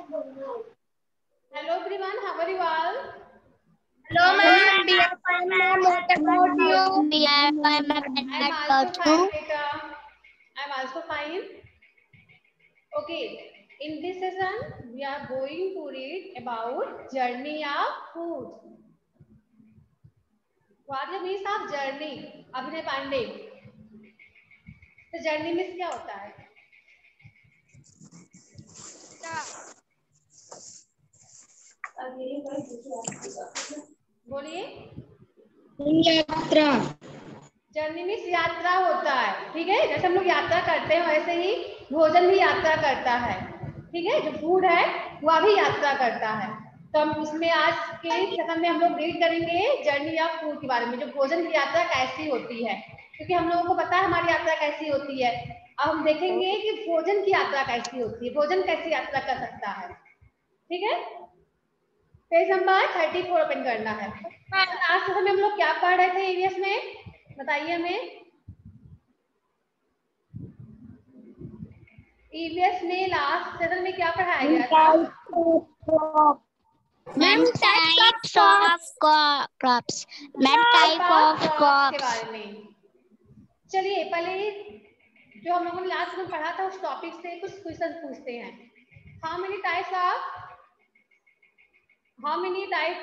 Hello everyone, how are you all? Hello ma'am, we are fine ma'am. What about you? We are fine, ma'am. I'm also fine, beta. I'm also fine. Okay, in this session, we are going to read about journey of food. What means of journey? अभिनय पांडे. तो journey means क्या होता है? बोलिए. यात्रा. Journey means यात्रा होता है. ठीक है, जैसे हम लोग यात्रा करते हैं वैसे ही भोजन भी यात्रा करता है. ठीक है, जो फूड है वह भी यात्रा करता है. तो हम इसमें आज के सेशन में हम लोग रीड करेंगे जर्नी ऑफ फूड के बारे में, जो भोजन की यात्रा कैसी होती है, क्योंकि हम लोगों को पता है हमारी यात्रा कैसी होती है. अब हम देखेंगे कि भोजन की यात्रा कैसी होती है, भोजन कैसी यात्रा कर सकता है. ठीक है, पेज नंबर 34 ओपन करना है. आज सेशन में हम लोग क्या पढ़ रहे थे ईवीएस में, बताइए हमें. ईवीएस में लास्ट सेशन में क्या पढ़ाया गया था? Ma'am types of crops. Ma'am type of crops के बारे में. चलिए पहले जो हम लोगों ने लास्ट में पढ़ा था उस टॉपिक से कुछ क्वेश्चन पूछते हैं. How many type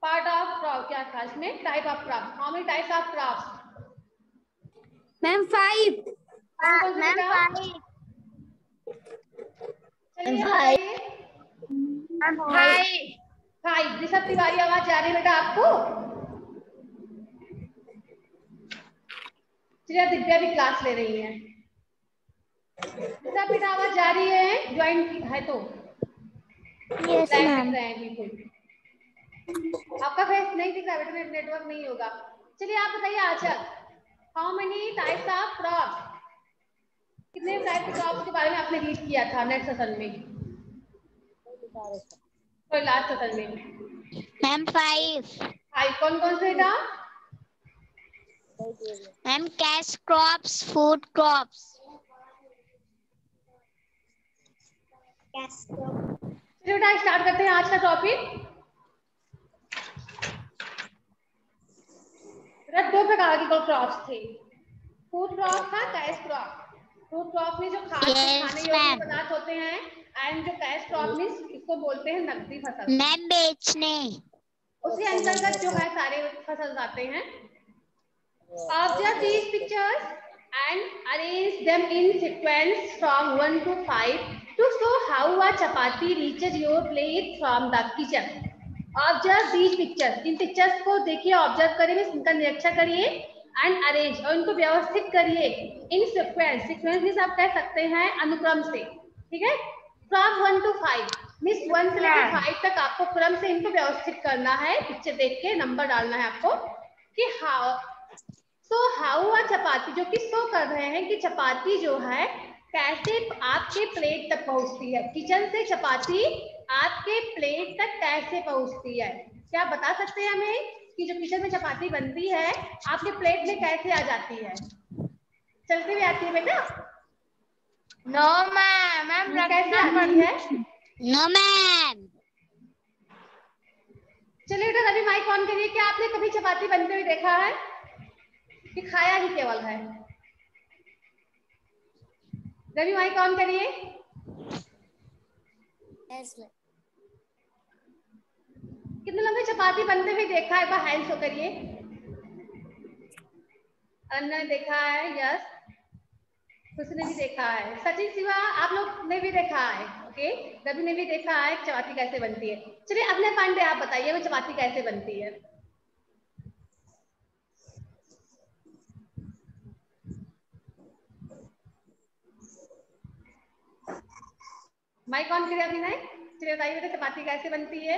part of crop, क्या था इसमें? Type of crop. How many types of crops? Ma'am 5. Ma'am 5. चलिए बताइए. 5. ऋषभ तिवारी आवाज जा रही है बेटा आपको? चलिए दिव्या भी क्लास ले रही है. ऋषभ बेटा आवाज जा रही है? ज्वाइन है तो यस मैम. बिल्कुल. आपका फेस नहीं दिख रहा बेटा, नेटवर्क नहीं होगा. चलिए आप बताइए Aachal, how many types of crops, कितने टाइप के क्रॉप्स के बारे में आपने रीड किया था नेक्स्ट सेशन में, कोई लास्ट सेशन में? मैम 5. कौन कौन से था? Ma'am cash crops, food crops. चलिए बेटा स्टार्ट करते हैं आज का टॉपिक. दो प्रकार के क्रॉप्स थे. फूड क्रॉप था, कैश क्रॉप. फूड क्रॉप में जो खाने योग्य पदार्थ होते हैं, एंड जो कैश क्रॉप में इसको बोलते हैं नकदी फसल. मैम बेचने. उसके अंतर्गत जो है सारे फसल आते हैं. Observe these pictures and arrange them in sequence from 1 to 5 to show how a chapati reaches your plate from the kitchen. Observe these pictures. In pictures को देखिए, ऑब्जर्व करिए, इनका निरीक्षण करिए एंड अरेंज, और इनको व्यवस्थित करिए इन सीक्वेंस. सीक्वेंस भी आप कह सकते हैं अनुक्रम से. ठीक है, फ्रॉम 1 to 5 मीन्स 1 से लेकर 5 तक आपको क्रम से इनको व्यवस्थित करना है. पिक्चर देख के नंबर डालना है आपको कि हाउ अ चपाती, जो कि शो कर रहे हैं कि चपाती जो है कैसे आपके प्लेट तक पहुंचती है. किचन से चपाती आपके प्लेट तक कैसे पहुंचती है. क्या आप बता सकते हैं हमें कि जो किचन में चपाती बनती है आपके प्लेट में कैसे आ जाती है? चलती हुई आती है बेटा? No ma'am. कैसे आती है? No ma'am. चलिए बेटा रवि माइक ऑन करिए. क्या आपने कभी चपाती बनते हुए देखा है कि खाया ही केवल है? रवि माइक ऑन करिए. कितने लोगों ने चपाती बनते हुए देखा है? एक बार हैंड शो करिए. अन्ना ने देखा है, यस. उसने भी देखा है. सचिन शिवा आप लोग ने भी देखा है. ओके, रवि ने भी देखा है चपाती कैसे बनती है. चलिए अभिनय पांडे आप बताइए वो चपाती कैसे बनती है. माइक ऑन करिए अभिनय. चलिए बताइए बेटा चपाती कैसे बनती है.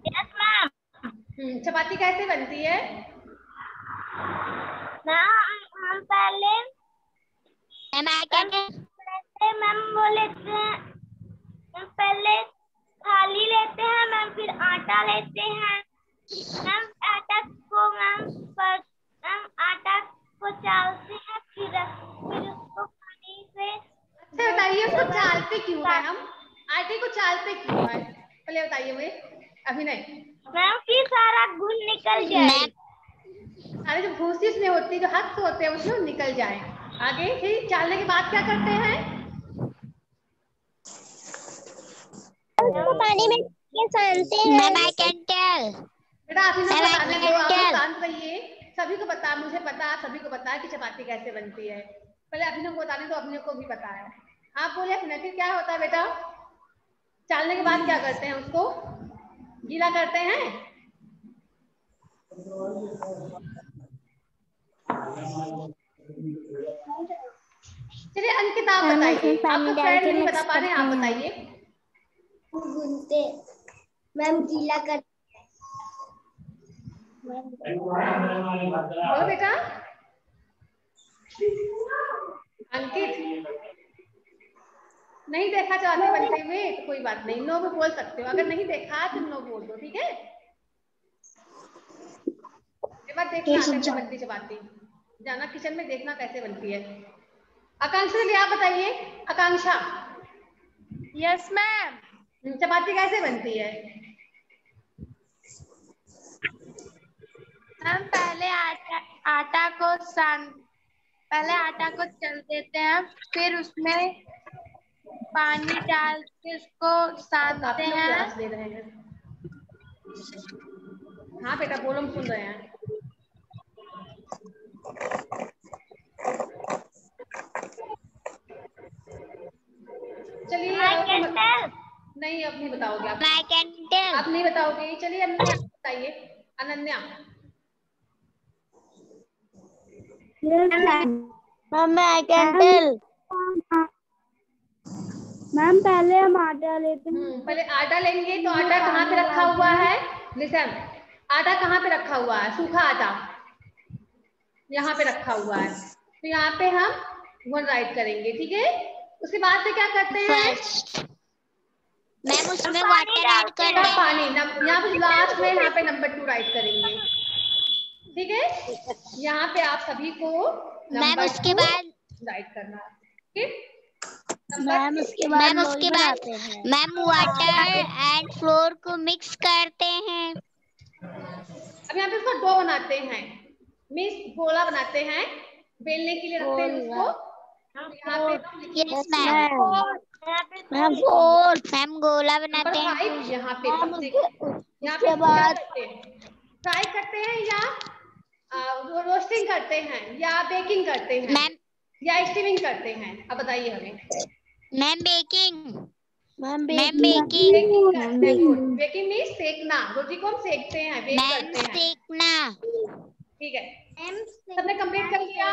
Yes ma'am. चपाती कैसे बनती है? हम पहले मैम वो लेते हैं. हम पहले थाली लेते हैं मैम, फिर आटा लेते हैं मैम. आटा को चालते हैं, फिर उसको पानी से. अच्छा बताइए उसको चालते क्यों है हम? आटे को चालते क्यों है, पहले बताइए मुझे। अभिनय मैम कि सारा घुन निकल जाए। अरे जो भूसी उसमें होती है, जो हक होते हैं उसमें निकल जाए। आगे फिर चालने के बाद क्या करते हैं? पानी में सानते हैं। Ma'am I can tell. बेटा आप इन्हें बताने दो, आप Tell. शांत रहिए। सभी को पता, मुझे पता, सभी को पता है कि चपाती कैसे बनती है। पहले अभिनव को बताने दो, अभिनव को भी पता है। आप बोले अभिनव फिर क्या होता है बेटा? चालने के बाद क्या करते हैं? उसको गीला करते हैं। चलिए अंकिता आप बताइए, आपको फ्रेंड नहीं बता पा रहे हैं, आप बताइए। भूनते मैम गीला कर। बोलो बेटा। अंकित नहीं देखा चपाती बनते हुए तो कोई बात नहीं, नो भी बोल सकते हो। अगर नहीं देखा तो नो बोल दो, ठीक है। एक बार देखना कैसे बनती चपाती, जाना किचन में देखना कैसे बनती है। आकांक्षा जी आप बताइए। आकांक्षा। Yes ma'am. चपाती कैसे बनती है? मैम पहले आटा को चल देते हैं, फिर उसमें पानी डाल के उसको सानते काफी लोग हैं। क्लास ले रहे हैं। हाँ बेटा बोलो, हम सुन रहे हैं। चलिए नहीं, अब नहीं बताओगे आप। I can tell. आप नहीं बताओगे। चलिए अनन्या बताइए। Ananya. Ma'am I can tell. Ma'am पहले हम आटा लेते हैं। पहले आटा लेंगे तो आटा कहाँ पे रखा हुआ है? लिसन, आटा कहाँ पे रखा हुआ है? सूखा आटा यहाँ पे रखा हुआ है, तो यहाँ पे हम 1 राइट करेंगे, ठीक है। उसके बाद से क्या करते हैं? First. मैम उसमें वाटर ऐड कर का दें। पानी यहाँ पे लास्ट में, यहाँ पे नंबर 2 राइट करेंगे, ठीक है। यहाँ पे आप सभी को मैम नंबर उसके 2 बाद राइट करना है, ठीक। मैम उसके बाद मैम वाटर एंड फ्लोर को मिक्स करते हैं। अब यहाँ पे उसको डो बनाते हैं, मीन्स गोला बनाते हैं, बेलने के लिए रखते हैं उसको। यहाँ पे यस मैम गोला बनाते हैं। 5 यहाँ पे उसके बाद फ्राई करते हैं या रोस्टिंग करते हैं या बेकिंग करते हैं मैम या स्टीमिंग करते हैं? अब बताइए हमें। Ma'am baking. बेकिंग मीन्स सेकना, रोटी को हम सेकते हैं, बेक मैम करते हैं, सेकना। ठीक है। सबने कंप्लीट कर लिया?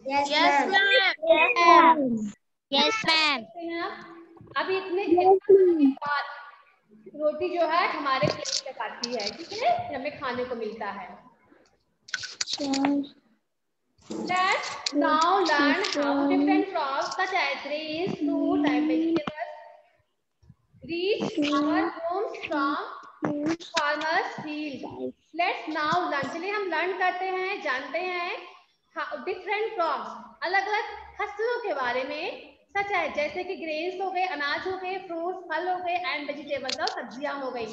Yes ma'am. Yes ma'am. अब इतने के बाद रोटी जो है हमारे प्लेट तक आती है, ठीक है, हमें खाने को मिलता है। Let's now learn how different crops such as grains, fruits and vegetables reach our homes from farmers' fields. Let's now learn. चलिए हम लर्न करते हैं, जानते हैं डिफरेंट क्रॉप्स, अलग अलग फसलों के बारे में, सच है जैसे कि ग्रेन्स हो गए, अनाज हो गए, फ्रूट्स फल हो गए, एंड वेजिटेबल्स और सब्जियां हो गई।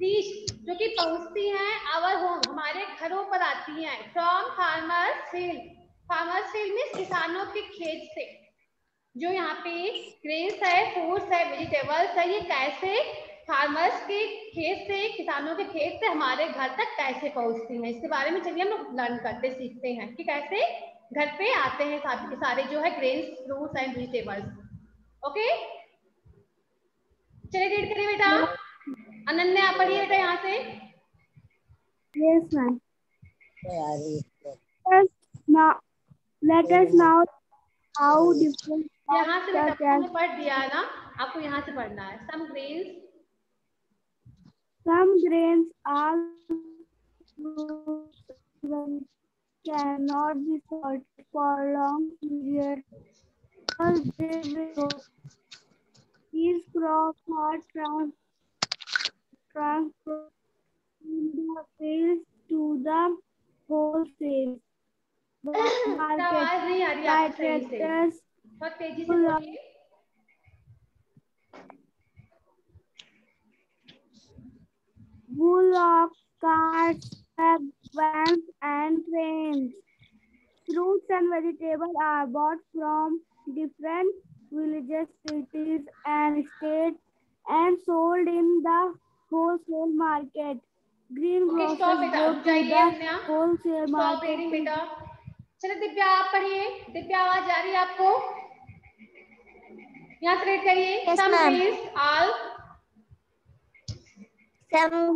रीच जो कि पहुंचती हैं आवर होम, हमारे घरों पर आती हैं, from farmers field. Farmers field means किसानों के खेत से। जो यहाँ पे ग्रेन्स है, फ्रूट्स है, वेजिटेबल्स है, ये कैसे फार्मर्स के खेत से, किसानों के खेत से हमारे घर तक कैसे पहुंचती हैं, इसके बारे में चलिए हम लोग लर्न करते सीखते हैं कि कैसे घर पे आते हैं सारे जो है grains, fruits and vegetables. Okay चलिए रीड करिए बेटा। अनन्या आप पढ़िए बेटा यहाँ से। Yes ma'am. Let us now how different यहाँ से बेटा आपने पढ़ दिया है ना, आपको यहाँ से पढ़ना है। Some grains are cannot be stored for long periods because they will. These crops are transferred from the fields to the wholesale market by tractors. full of carts, vans and trains. Fruits and vegetables are bought from different villages, cities and states and sold in the wholesale market. Green okay stop groceries बेटा, go रुक to जाइए the Anya, wholesale stop market. Reading बेटा। चलो दिव्या आप पढ़िए, दिव्या आवाज आ रही है आपको? यहाँ से रीड करिए। Yes, Some ma'am.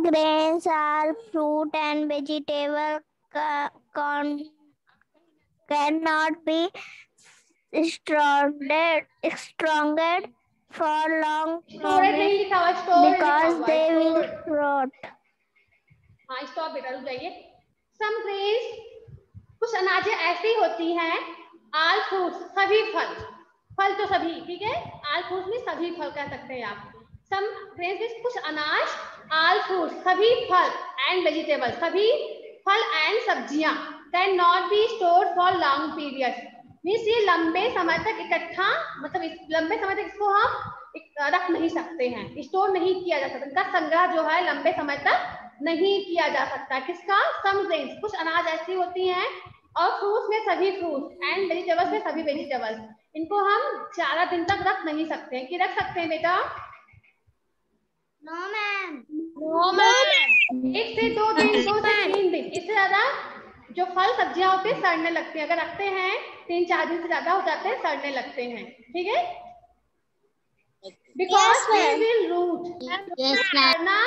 grains are fruit and vegetable cannot be stored for long नहीं लिखा हुआ, स्टोर because लिखा हुआ they है, will स्टोर। rot. हाँ स्टॉप बेटा, रुक जाइए। सम ग्रेन्स, कुछ अनाजें ऐसी होती हैं, आल फ्रूट्स, सभी फल, फल तो सभी, ठीक है, आल फ्रूट्स में सभी फल कह सकते हैं आप। सम ग्रेन्स में कुछ अनाज, आल फ्रूट्स सभी फल, एंड वेजिटेबल सभी फल एंड सब्जियां, can not be stored for long period, means ये लंबे समय तक इकट्ठा, मतलब लंबे समय तक इसको हम रख नहीं सकते हैं, स्टोर नहीं किया जा सकता, इनका संग्रह जो है लंबे समय तक नहीं किया जा सकता। किसका? सम ग्रेन्स, कुछ अनाज ऐसी होती हैं, और फ्रूट्स में सभी फ्रूट्स, एंड वेजिटेबल्स में सभी वेजिटेबल्स, इनको हम ज्यादा दिन तक रख नहीं सकते हैं। कि रख सकते हैं बेटा? No, ma'am. No, ma'am. 1 से 2 दिन, 2 से 3 दिन, इससे ज्यादा जो फल सब्जियां होती है सड़ने लगती है। अगर रखते हैं 3-4 दिन से ज्यादा हो जाते हैं, सड़ने लगते हैं, ठीक है, बिकॉज दे विल रूट, सड़ना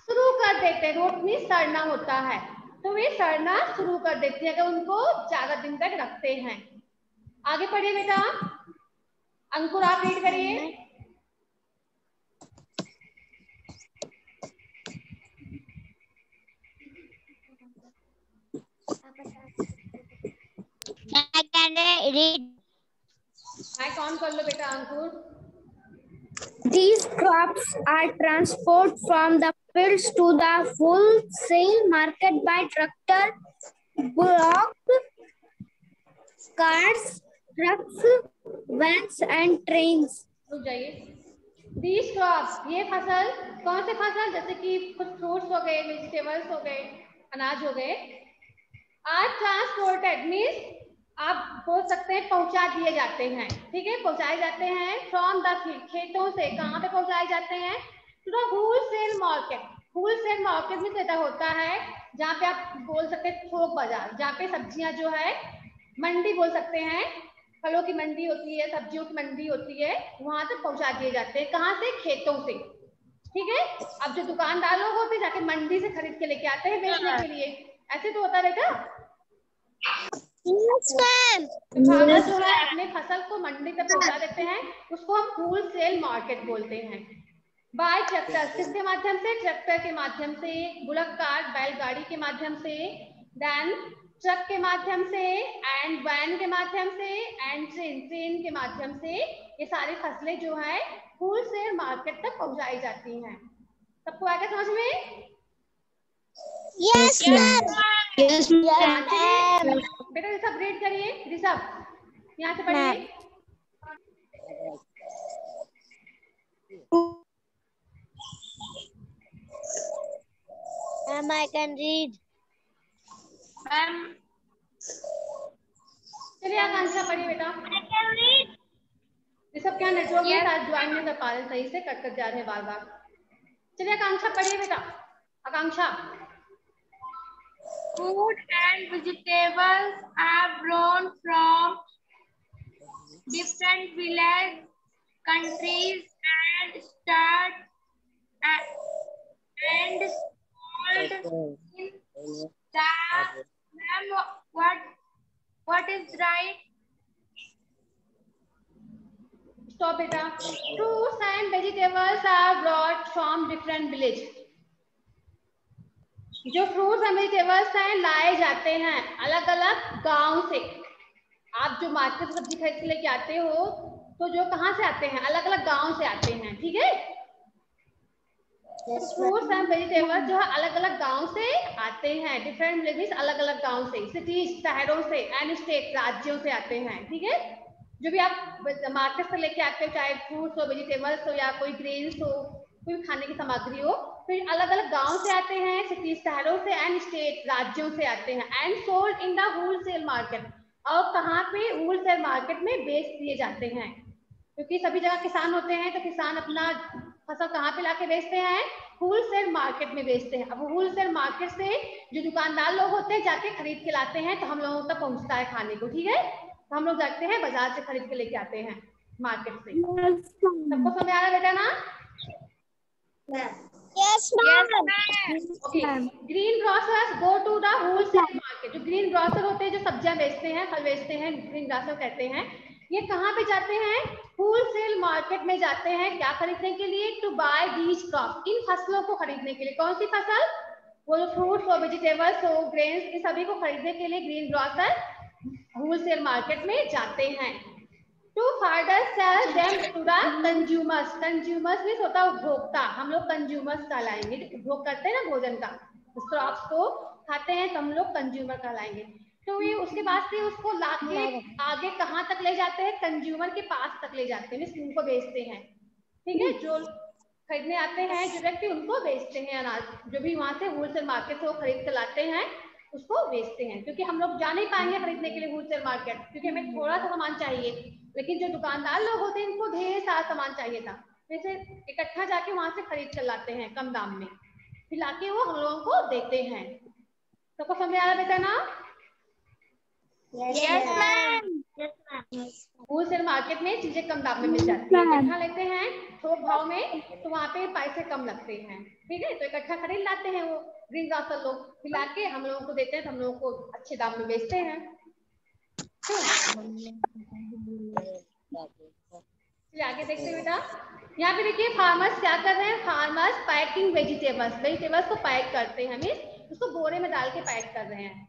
शुरू कर देते हैं। रूट में सड़ना होता है, तो वे सड़ना शुरू कर देती है अगर उनको ज्यादा दिन तक रखते हैं। आगे पढ़िए बेटा, अंकुर आप रीड करिए। I can read. Mic on कर लो बेटा अंकुर। These crops are transported from the fields to the wholesale market by tractor, bullock carts, trucks, vans and trains. रुक जाइए। These crops, ये फसल, कौन से फसल, जैसे कि कुछ फ्रूट्स हो गए, वेजिटेबल्स हो गए, अनाज हो गए, आर ट्रांसपोर्टेड, मीन्स आप बोल सकते हैं पहुंचा दिए जाते हैं, ठीक है, पहुंचाए जाते हैं फ्रॉम द फील्ड, खेतों से, कहाँ पे पहुंचाए जाते हैं? To the wholesale market. Wholesale market में ऐसा होता है जहाँ पे आप बोल सकते हैं थोक बाजार, जहाँ पे सब्जियां जो है, मंडी बोल सकते हैं, फलों की मंडी होती है, सब्जियों की मंडी होती है, वहां तक पहुंचा दिए जाते हैं। कहाँ से? खेतों से, ठीक है। अब जो दुकानदार लोग होते हैं जाके मंडी से खरीद के लेके आते हैं बेचने के लिए, ऐसे तो होता है बेटा। Yes, ma'am. फार्मर जो है अपने फसल को मंडी तक पहुंचा देते हैं, उसको हम होलसेल मार्केट बोलते हैं। बाय ट्रैक्टर, किसके माध्यम से? ट्रैक्टर के माध्यम से, बुलक कार्ट बैलगाड़ी के माध्यम से, देन ट्रक के माध्यम से, एंड वैन के माध्यम से, एंड ट्रेन के माध्यम से, ये सारी फसलें जो है होलसेल मार्केट तक पहुंचाई जाती हैं। सबको आ गया समझ में? Yes, ma'am. Yes, ma'am. बेटा ऋषभ रीड करिए, ऋषभ यहाँ से पढ़िए। Ma'am, I can read. Ma'am, चलिए आकांक्षा पढ़िए बेटा। I can read. ऋषभ क्या नेटवर्क है, आज ज्वाइन नहीं कर पा रहे सही से, कट कर जा रहे हैं बार बार। चलिए आकांक्षा पढ़िए बेटा। आकांक्षा। Food and vegetables are grown from different villages, countries, and start and sold in the. Ma'am, what is right? Stop बेटा। Fruits and vegetables are brought from different village. जो फ्रूट्स एंड वेजिटेबल्स हैं लाए जाते हैं अलग अलग गांव से। आप जो मार्केट से सब्जी खरीद के लेके आते हो, तो जो कहाँ से आते हैं? अलग अलग गांव से आते हैं, ठीक है। फ्रूट्स एंड वेजिटेबल्स जो है अलग अलग गांव से आते हैं, डिफरेंट विलेजेस, अलग अलग गांव से, सिटीज शहरों से, एंड स्टेट राज्यों से आते हैं, ठीक है। जो भी आप मार्केट से लेके आते हो, चाहे फ्रूट्स हो, वेजिटेबल्स हो, या कोई ग्रेन्स हो, कोई खाने की सामग्री हो। फिर अलग अलग गांव से आते हैं, सिटी शहरों से एंड स्टेट राज्यों से आते हैं and sold in the wholesale market. और कहाँ पे? होलसेल मार्केट में बेच दिए जाते हैं, क्योंकि सभी जगह किसान होते हैं तो किसान अपना फसल कहाँ पे लाके बेचते हैं? होलसेल मार्केट में बेचते हैं। अब होलसेल मार्केट से जो दुकानदार लोग होते हैं जाके खरीद के लाते हैं, तो हम लोगों तक पहुंचता है खाने को, ठीक है। तो हम लोग जाते हैं बाजार से खरीद के लेके आते हैं मार्केट से। सबको समझ आ रहा है बेटा ना? Yes, ma'am. Okay. Greengrocers go to the wholesale market. जो ग्रीन ग्रोसर होते हैं, जो सब्जियां बेचते हैं, फल बेचते हैं, ग्रीन ग्रोसर कहते हैं। ये कहाँ पे जाते हैं? होलसेल मार्केट में जाते हैं। क्या खरीदने के लिए? To buy these crop. इन फसलों को खरीदने के लिए। कौन सी फसल? वो जो फ्रूट्स हो, वेजिटेबल्स हो, ग्रेन्स, इन सभी को खरीदने के लिए ग्रीन ग्रोसर होलसेल मार्केट में जाते हैं। To further sell them to the consumers. Consumers means होता है उपभोक्ता। हम लोग कंज्यूमर्स कहलाएंगे, जो उपभोग करते हैं ना भोजन का, उस क्रॉप्स को खाते हैं, तो हम लोग कंज्यूमर कहलाएंगे। तो ये उसके बाद से उसको लाके आगे कहाँ तक ले जाते हैं? कंज्यूमर के पास तक ले जाते हैं, मीन्स उनको बेचते हैं, ठीक है। जो खरीदने आते हैं जो व्यक्ति, उनको बेचते हैं अनाज, जो भी वहां से होलसेल मार्केट से वो खरीद कर लाते हैं, उसको बेचते हैं। क्योंकि हम लोग जा नहीं पाएंगे खरीदने के लिए होलसेल मार्केट, क्योंकि हमें थोड़ा सा सामान चाहिए, लेकिन जो दुकानदार लोग होते हैं इनको ढेर सारा सामान चाहिए था, जैसे इकट्ठा जाके वहां से खरीद कर लाते हैं कम दाम में, फिर लाके वो हम लोगों को देते हैं। सबको समझ आ रहा बेटा ना? Yes, ma'am. Yes, ma'am. Wholesale market में चीजें कम दाम में मिल जाती है। इकट्ठा लेते हैं थोक भाव में, तो वहाँ पे पैसे कम लगते हैं, ठीक है। तो इकट्ठा खरीद लाते हैं वो ग्रीन ग्रोसर लोग, फिर लाके हम लोगों को देते हैं, तो हम लोगों को अच्छे दाम में बेचते हैं। आगे देखते हैं बेटा। यहाँ पे देखिए फार्मर्स क्या कर रहे हैं? Farmers packing vegetables. वेजिटेबल्स को पैक करते हैं, मीन्स उसको बोरे में डाल के पैक कर रहे हैं।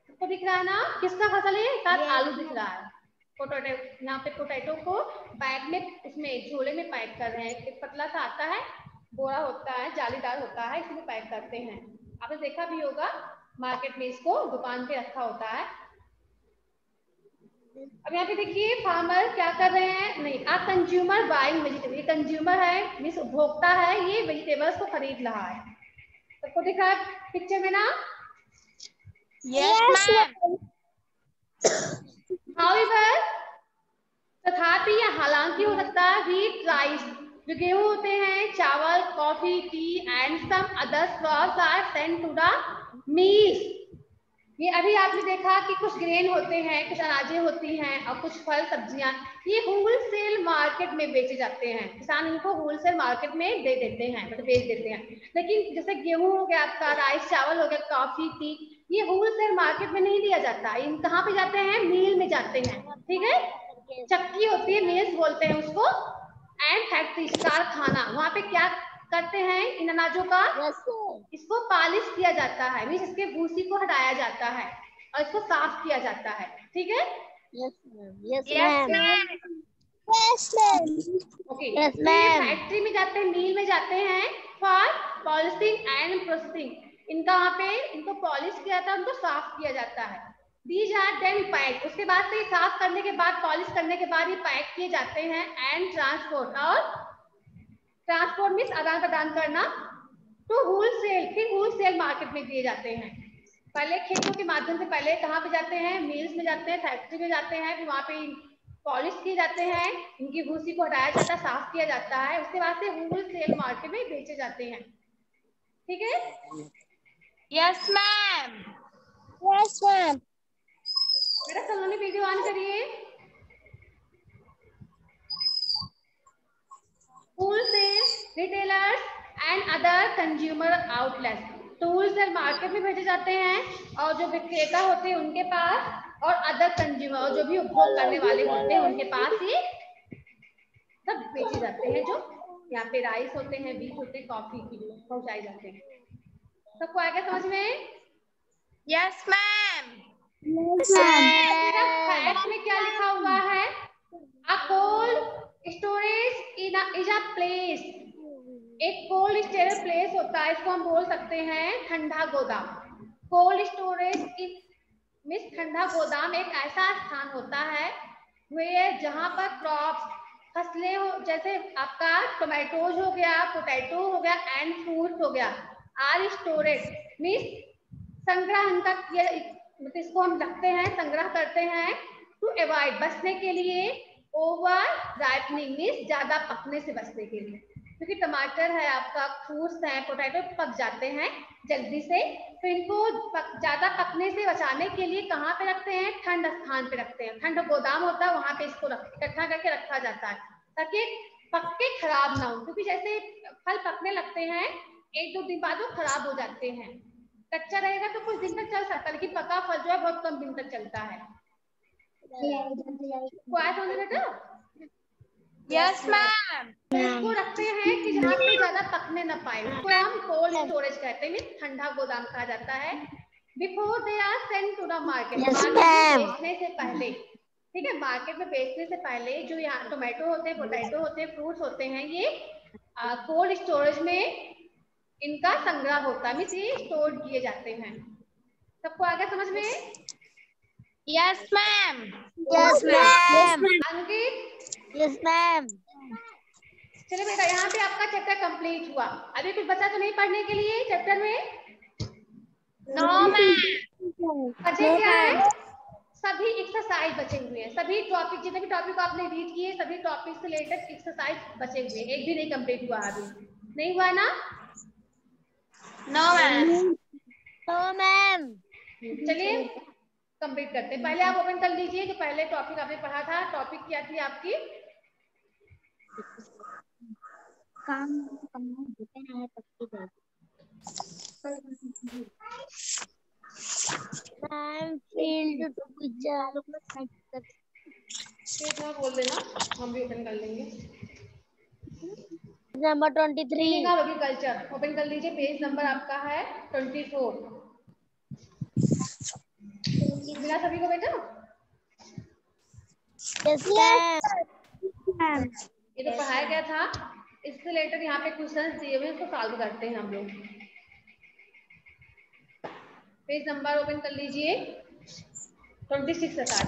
आपको दिख रहा है ना किसका फसल है? साथ आलू दिख रहा है। पोटैटो, यहाँ पे पोटैटो को बैग में, उसमें झोले में पैक कर रहे हैं। एक पतला सा आता है, बोरा होता है, जालीदार होता है, इसमें पैक करते हैं। आपने देखा भी होगा मार्केट में, इसको दुकान पे रखा होता है। अब यहाँ पे देखिए फार्मर क्या कर रहे हैं? नहीं, आ कंज्यूमर बाइंग वेजिटेबल। ये कंज्यूमर है, मीन्स उपभोक्ता है, ये वेजिटेबल्स को खरीद रहा है। सबको दिख रहा है पिक्चर में ना? Yes, ma'am. However, तथापि या हालांकि हो सकता है व्हीट, राइस, जो गेहूं होते हैं, चावल, coffee, tea and some other crops are sent to the mills. ये अभी आपने देखा कि कुछ ग्रेन होते हैं, कुछ अनाजें होती हैं और कुछ फल सब्जियां, ये होलसेल मार्केट में बेचे जाते हैं। किसान इनको होलसेल मार्केट में दे देते हैं, मतलब बेच देते हैं। लेकिन जैसे गेहूं हो गया आपका, राइस, चावल हो गया, कॉफी, टी, ये होलसेल मार्केट में नहीं दिया जाता। इन कहाँ पे जाते हैं? मील में जाते हैं, ठीक है। चक्की होती है, मिल्स बोलते हैं उसको, एंड फैक्ट्री, कारखाना, वहां पे क्या करते हैं? इन अनाजों का इसको पॉलिश किया जाता है, मीन्स इसके भूसी को हटाया जाता है और इसको साफ किया जाता है, ठीक है। Yes, ma'am. Yes, Yes, ma'am. ma'am. Yes, ma'am. Okay, Yes, तो ये ma'am. फैक्ट्री में जाते हैं, मील में जाते हैं फॉर पॉलिशिंग एंड प्रोसेसिंग। इनका वहाँ पे इनको पॉलिश किया जाता है, उनको साफ किया जाता है। These are then packed। उसके बाद से साफ करने के बाद, पॉलिश करने के बाद ये पैक किए जाते हैं एंड ट्रांसपोर्ट। और ट्रांसपोर्ट मीन्स आदान प्रदान करना, तो होलसेल, फिर होलसेल मार्केट में दिए जाते हैं। पहले खेतों के माध्यम से, पहले कहाँ पे जाते हैं? मिल्स में जाते हैं, फैक्ट्री में जाते हैं, फिर वहाँ पे पॉलिश किए जाते हैं, इनकी भूसी को हटाया जाता है, साफ किया जाता है, उसके बाद से होलसेल मार्केट में बेचे जाते हैं, ठीक है। Yes, ma'am. Yes, ma'am. बेटा सलोनी वीडियो ऑन करिए। Wholesale retailers and other consumer outlets, तो होलसेल मार्केट में भेजे जाते हैं, और जो विक्रेता होते हैं उनके पास, और अदर कंज्यूमर, और जो भी उपभोग करने वाले होते हैं उनके पास ये सब बेचे जाते हैं। जो यहाँ पे राइस होते हैं, बीट होते हैं, कॉफी की पहुंचाए जाते हैं। सबको आ गया समझ में? Yes, ma'am. Yes, ma'am. Fact में क्या लिखा हुआ है? A cold storage is a place। एक कोल्ड स्टोरेज प्लेस होता है, इसको हम बोल सकते हैं ठंडा गोदाम। कोल्ड स्टोरेज मीन्स ठंडा गोदाम एक ऐसा स्थान होता है where जहां पर क्रॉप्स, फसलें हो, जैसे आपका टोमेटोज हो गया, पोटैटो हो गया एंड फ्रूट्स हो गया, आर स्टोरेड मीन्स संग्रहण का, मतलब इसको हम रखते हैं, संग्रह करते हैं, टू अवॉइड बचने के लिए, ओवर राइपनिंग मीन्स ज्यादा पकने से बचने के लिए, क्योंकि टमाटर है आपका, फ्रूट्स है, पोटैटो पक जाते हैं जल्दी से, तो इनको ज्यादा पकने से बचाने के लिए कहाँ पे रखते हैं, ठंड स्थान पे रखते हैं, ठंड गोदाम होता है वहां पे इसको इकट्ठा करके रखा जाता है ताकि पक के खराब ना हो, क्योंकि जैसे फल पकने लगते हैं 1-2 दिन बाद वो खराब हो जाते हैं, कच्चा रहेगा तो कुछ दिन तक चल सकता है, लेकिन पका फल जो है बहुत कम दिन तक चलता है। बेटा यस मैम। इसको रखते हैं कि जहाँ पे ज्यादा पकने न पाए, उसको हम कोल्ड स्टोरेज कहते हैं, ठंडा गोदाम कहा जाता है। Before they are send to the market, market में बेचने से पहले, ठीक है, मार्केट में बेचने से पहले जो यहाँ टोमेटो होते हैं, पोटैटो होते हैं, फ्रूट्स होते हैं, ये कोल्ड स्टोरेज में इनका संग्रह होता है, मीन्स ये स्टोर किए जाते हैं। सबको आगे समझ में? Yes ma'am. Yes ma'am. Ankit? Yes ma'am. चलो बेटा, यहाँ पे आपका चैप्टर कंप्लीट हुआ। अभी कुछ बचा तो नहीं पढ़ने के लिए चैप्टर में? No ma'am. बचे क्या है? सभी एक्सरसाइज बचे हुए हैं, सभी टॉपिक, जितने भी टॉपिक आपने रीड किए, सभी टॉपिक से रिलेटेड एक्सरसाइज बचे हुए हैं, एक भी नहीं कंप्लीट हुआ अभी, नहीं हुआ ना? No ma'am. No ma'am. चलिए कंप्लीट करते हैं। पहले आप ओपन कर लीजिए जो पहले टॉपिक आपने पढ़ा था। टॉपिक क्या थी आपकी? काम करना होता है तब ma'am field to picture page number बोल देना, हम भी ओपन कर लेंगे। नंबर 23 एग्रीकल्चर ओपन कर लीजिए, पेज नंबर आपका है 24। मिला सभी को बेटा? Yes ma'am. ये तो पढ़ाया गया था, इससे रिलेटेड यहाँ पे क्वेश्चंस दिए हुए हैं, इसको सॉल्व करते हैं हम लोग। पेज नंबर ओपन कर लीजिए 26 का साथ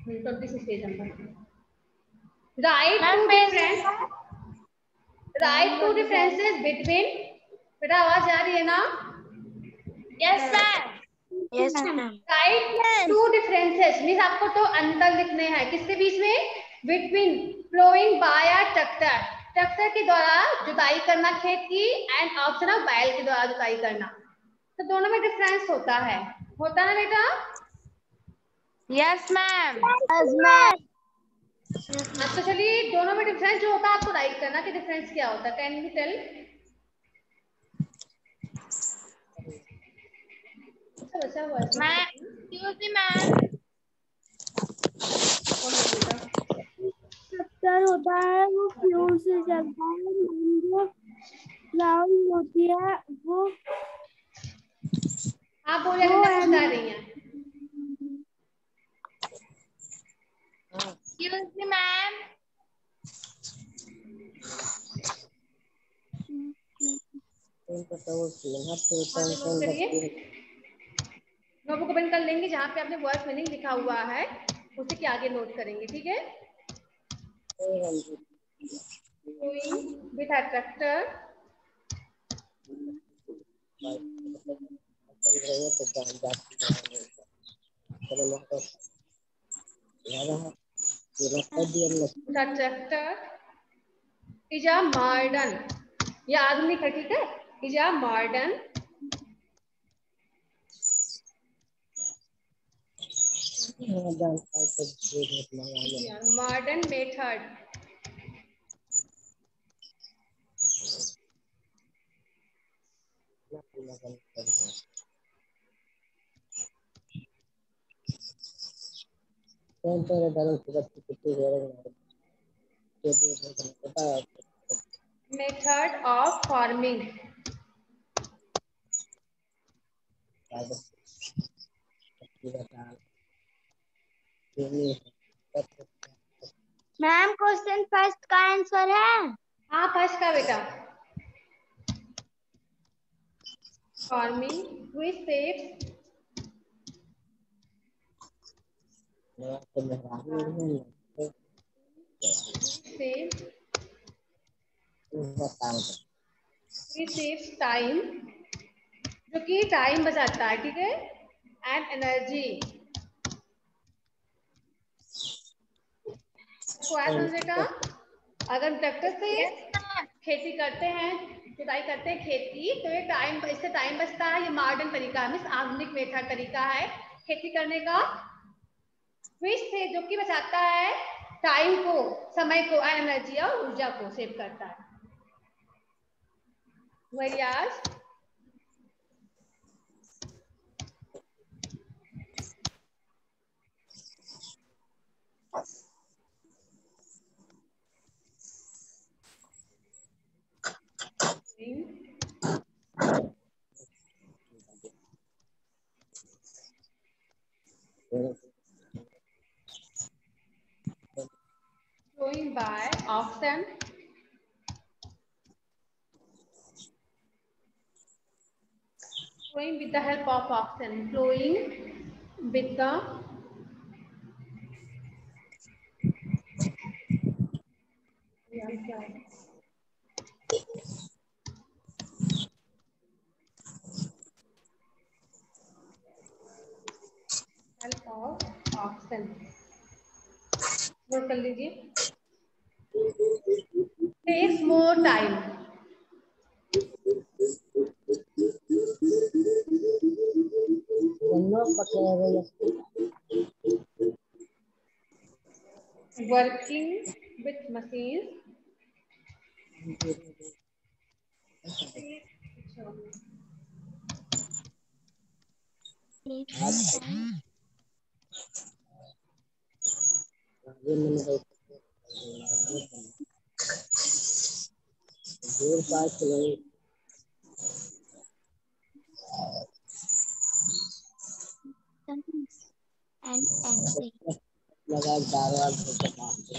26 page number. Write two differences between, बेटा आवाज आ रही है ना? Yes ma'am. Yes ma'am. Write two differences means आपको तो अंतर लिखने हैं, किसके बीच में? Between ploughing by a tractor, tractor के द्वारा जुताई करना खेत की, एंड ऑप्शन ऑफ बैल के द्वारा जुताई करना, तो दोनों में डिफरेंस होता है ना बेटा? Yes ma'am. Yes ma'am. तो चलिए दोनों में डिफरेंस जो होता है आपको राइट करना कि डिफरेंस क्या होता है। Can you tell? Ma'am excuse me ma'am. Tractor होता है वो फ्यूल से चलता है, जो प्लाउइंग होती है वो आप बोलिए, कुछ कर रही हैं? Excuse me ma'am. Notebook open कर लेंगे, जहाँ पे आपने वर्ड मीनिंग लिखा हुआ है उसे के आगे नोट करेंगे, ठीक है? With a tractor is a modern, यह आधुनिक है, ठीक है? Is a modern method method of farming. Ma'am question first का आंसर है। हाँ फर्स्ट का बेटा, farming which shapes saves time, जो कि टाइम बचाता है, ठीक है, एंड एनर्जी। बेटा अगर ट्रैक्टर से खेती करते हैं, जुताई करते हैं खेत की, तो ये टाइम, इससे टाइम बचता है। ये मॉडर्न तरीका है, मीन्स आधुनिक मेथड तरीका है खेती करने का। विच से जो कि बचाता है टाइम को, समय को, एनर्जी और ऊर्जा को सेव करता है। Whereas flowing by oxen, flowing with the help of oxen, flowing with the help of oxen। Note कर लीजिए। Takes more time, working with machines,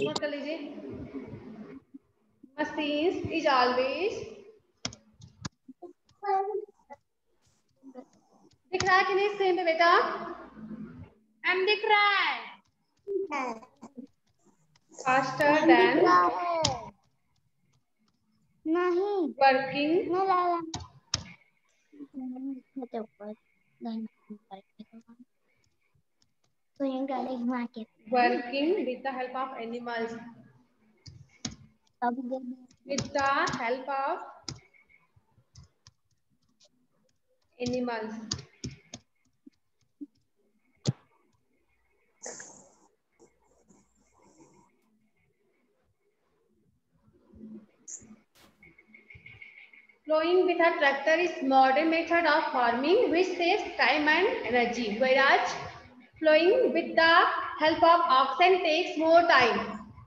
note कर लीजिए। Machines is always, दिख रहा है कि नहीं स्क्रीन पे बेटा? एम दिख रहा है। Faster than नहीं working working with the help of animals, with the help of animals। Plowing with a tractor is modern method of farming which saves time and energy, whereas plowing with the help of oxen takes more time।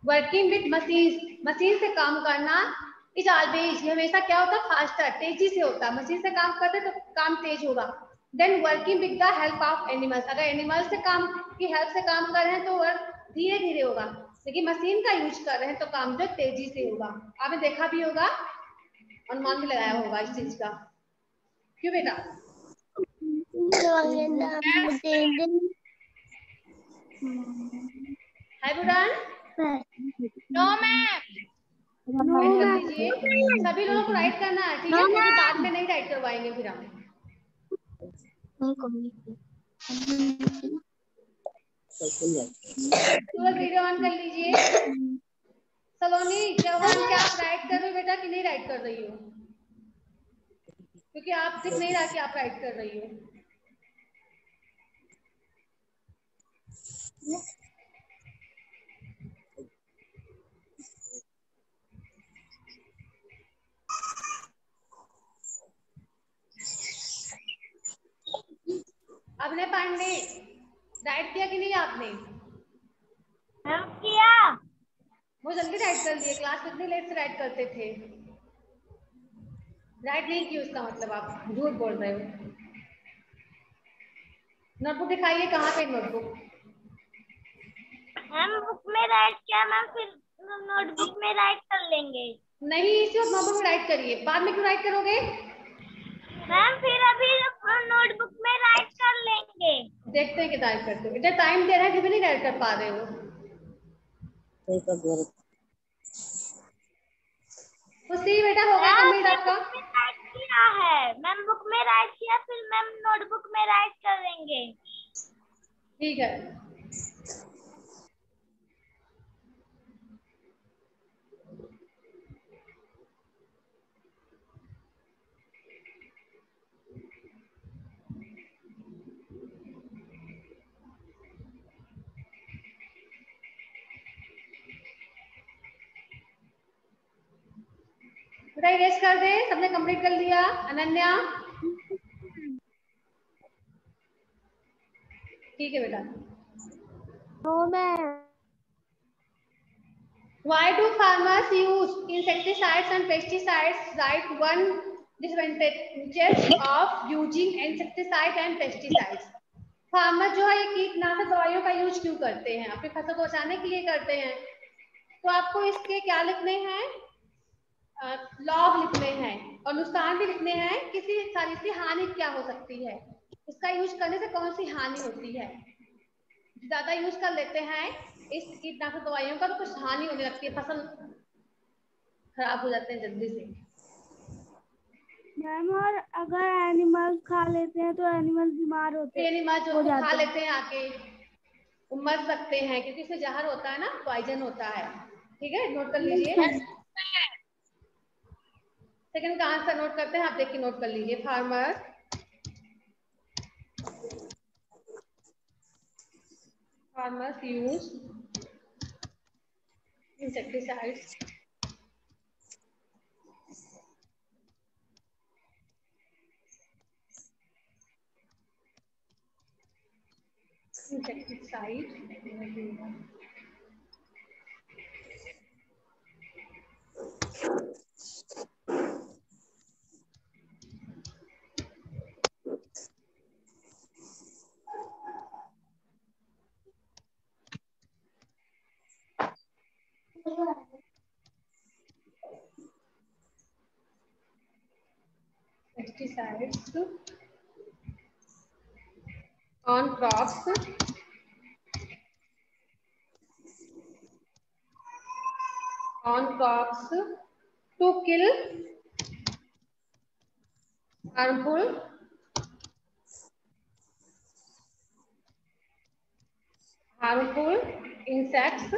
Working with machines, machine से काम करना is always, ये हमेशा क्या होता है? Faster, तेजी से होता है। मशीन से काम करते तो काम तेज होगा। Then working with the help of animals, अगर एनिमल से काम की हेल्प से काम कर रहे हैं तो वर्क धीरे धीरे होगा, लेकिन मशीन का यूज कर रहे हैं तो काम जो तेजी से होगा। आपने देखा भी होगा, अनुमान भी लगाया होगा इस चीज का। क्यों बेटा? हाय बुरान? No ma'am. सभी लोगों को राइट करना है, ठीक है? क्योंकि बाद में नहीं राइट करवाएंगे फिर हम। सूरज वीडियो ऑन कर लीजिए। सलोनी चौहान, क्या आप राइट कर रहे हो बेटा कि नहीं राइट कर रही हो? क्योंकि आप दिख नहीं रहा कि आप राइट कर रही हो। आपने पांडे राइट किया कि नहीं आपने? हम किया। वो जल्दी राइट कर लिए, क्लास में इतनी लेट से राइट करते थे। राइट नहीं की उसका मतलब आप झूठ बोल रहे हो। नोटबुक दिखाइए, कहाँ पे नोटबुक? हम बुक में राइट किया मैम, फिर नोटबुक में राइट कर लेंगे। नहीं, इसी वक्त नोटबुक में राइट करिए, बाद में क्यों राइट करोगे? मैम फिर अभी नोटबुक में राइट कर लेंगे। देखते हैं कि राइट करते हो। इतना टाइम दे रहा है कि भी नहीं राइट कर पा रहे हो। आपका? राइट किया है मैम, बुक में राइट किया, फिर मैम नोटबुक में राइट करेंगे। ठीक है। बेटा इरेज कर दे, सबने कंप्लीट कर लिया? अनन्या ठीक है बेटा। Why do farmers use insecticides and pesticides? Write one disadvantages of using insecticide and pesticides. Farmer जो है ये कीटनाशक दवाइयों का यूज क्यों करते हैं? अपनी फसल को बचाने के लिए करते हैं। तो आपको इसके क्या लिखने हैं? लाभ लिखने हैं और नुकसान भी लिखने हैं। किसी सारी सी हानि क्या हो सकती है, इसका यूज करने से कौन सी हानि होती है। ज्यादा यूज कर लेते हैं इस कीटनाशक दवाइयों का तो कुछ हानि होने लगती है, फसल खराब हो जाते हैं जल्दी से। मैम और अगर एनिमल्स खा लेते हैं तो एनिमल बीमार होते हैं, एनिमल जो खा लेते हैं आके वो मर सकते हैं क्योंकि इसमें जहर होता है ना, पॉइजन होता है। ठीक है, नोट कर लीजिए। सेकंड का आंसर नोट करते हैं, आप देख के नोट कर लीजिए। Farmers use insecticides on crops to kill harmful insects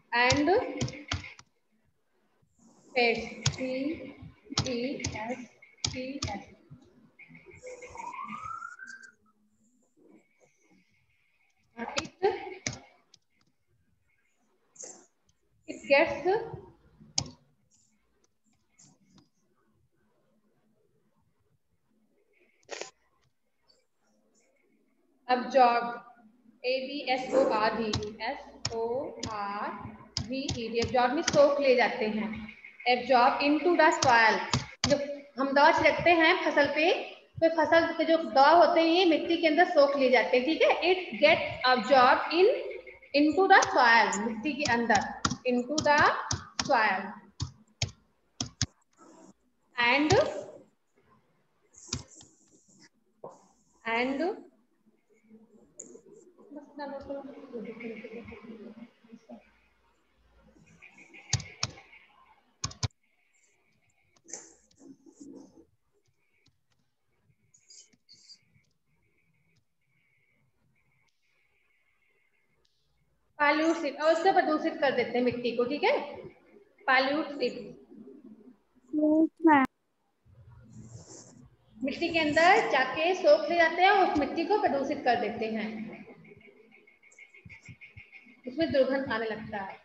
and pests. PESTS. It gets absorbed. ABSORB. Absorb में सोख ले जाते हैं। Absorb into the soil. जब हम दवा छिड़कते हैं फसल पे तो फसल के जो दवा होते हैं ये मिट्टी के अंदर सोख ले जाते हैं। ठीक है, it get absorb into the soil. मिट्टी के अंदर into the soil and pollute और उससे प्रदूषित कर देते हैं मिट्टी को। ठीक है, पॉल्यूट मिट्टी के अंदर जाके सोख ले जाते हैं और उस मिट्टी को प्रदूषित कर देते हैं, उसमें दुर्गंध आने लगता है।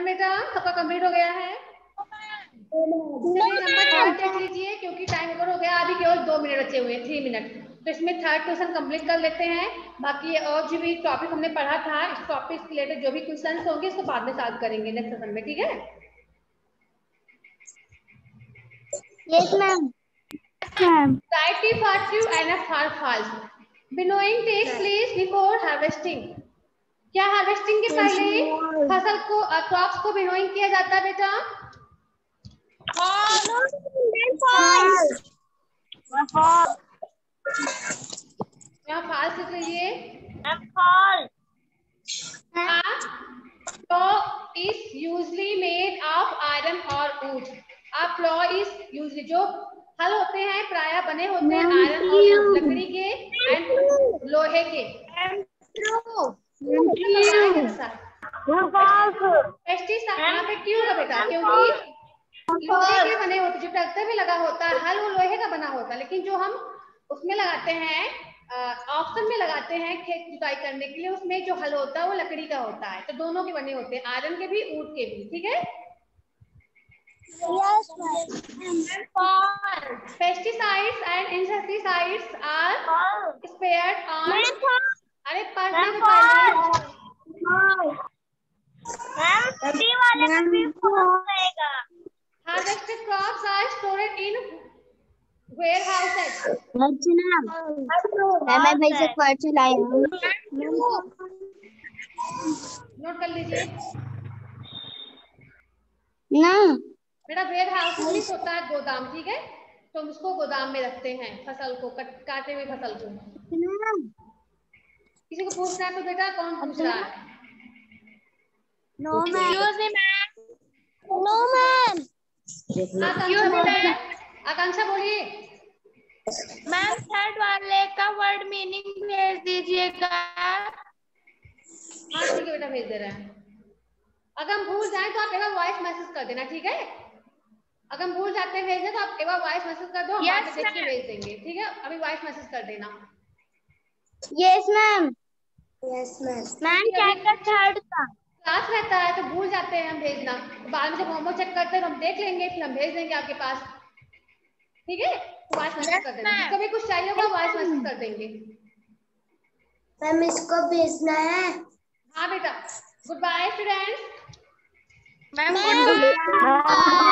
बेटा सबका कंप्लीट हो गया है? नंबर थर्ड देख लीजिए क्योंकि टाइम ओवर हो गया, अभी केवल 2 मिनट बचे हुए हैं, 3 मिनट। तो इसमें थर्ड क्वेश्चन कंप्लीट कर लेते हैं, बाकी और जो भी टॉपिक हमने पढ़ा था इस टॉपिक से रिलेटेड जो भी क्वेश्चन होंगे इसको बाद में सॉल्व करेंगे नेक्स्ट सेशन में। ठीक है? Yes ma'am. Right for true and for false. Winnowing takes place before harvesting. क्या हार्वेस्टिंग के पहले फसल को क्रॉप्स को विनोइंग किया जाता है बेटा? यहाँ फाल्स लिख लीजिए। Fall. Flow is usually made of iron और वुड। फ्लो इज यूजली, जो हल होते हैं प्राय बने होते हैं आयरन और लकड़ी के एंड लोहे के। यहाँ पे क्यों का बेटा, क्योंकि लोहे के बने होते, जो ट्रैक्टर में लगा होता है हल वो लोहे का बना होता है, लेकिन जो हम उसमें लगाते हैं ऑप्शन में लगाते हैं खेत जुताई करने के लिए, उसमें जो हल होता है वो लकड़ी का होता है। तो दोनों के बने होते हैं, आयरन के भी ऊंट के भी। ठीक है। Pesticides and insecticides are spread on. अरे पढ़ने को harvested crops are stored in warehouses। मैं भाई से पर्ची लाई हूँ, नोट कर लीजिए ना बेटा। वेयर हाउस होता है गोदाम। ठीक है, तो हम उसको गोदाम में रखते हैं फसल को, काटे हुए फसल को। किसी को पूछना है तो बेटा कौन पूछ रहा है? No ma'am. आकांक्षा बोलिए। मैम थर्ड वाले का वर्ड मीनिंग भेज दीजिएगा। हाँ ठीक है बेटा, भेज दे रहे हैं। अगर हम भूल जाए तो आप एक बार वॉइस मैसेज कर देना। ठीक है, अगर हम भूल जाते हैं भेजने तो आप एक बार वॉइस मैसेज कर दो, हम बाद में देख के भेज देंगे। ठीक है, अभी वॉइस मैसेज कर देना। Yes ma'am. Yes ma'am. Ma'am क्या थर्ड का क्लास रहता है तो भूल जाते हैं हम भेजना, बाद में जब होमवर्क चेक करते हैं तो हम देख लेंगे, फिर हम भेज देंगे आपके पास। ठीक है, वॉइस मैसेज कर देना। जिसको भी कुछ चाहिए होगा वॉइस मैसेज कर देंगे। मैम इसको भेजना है। हाँ बेटा, goodbye students. Ma'am good bye.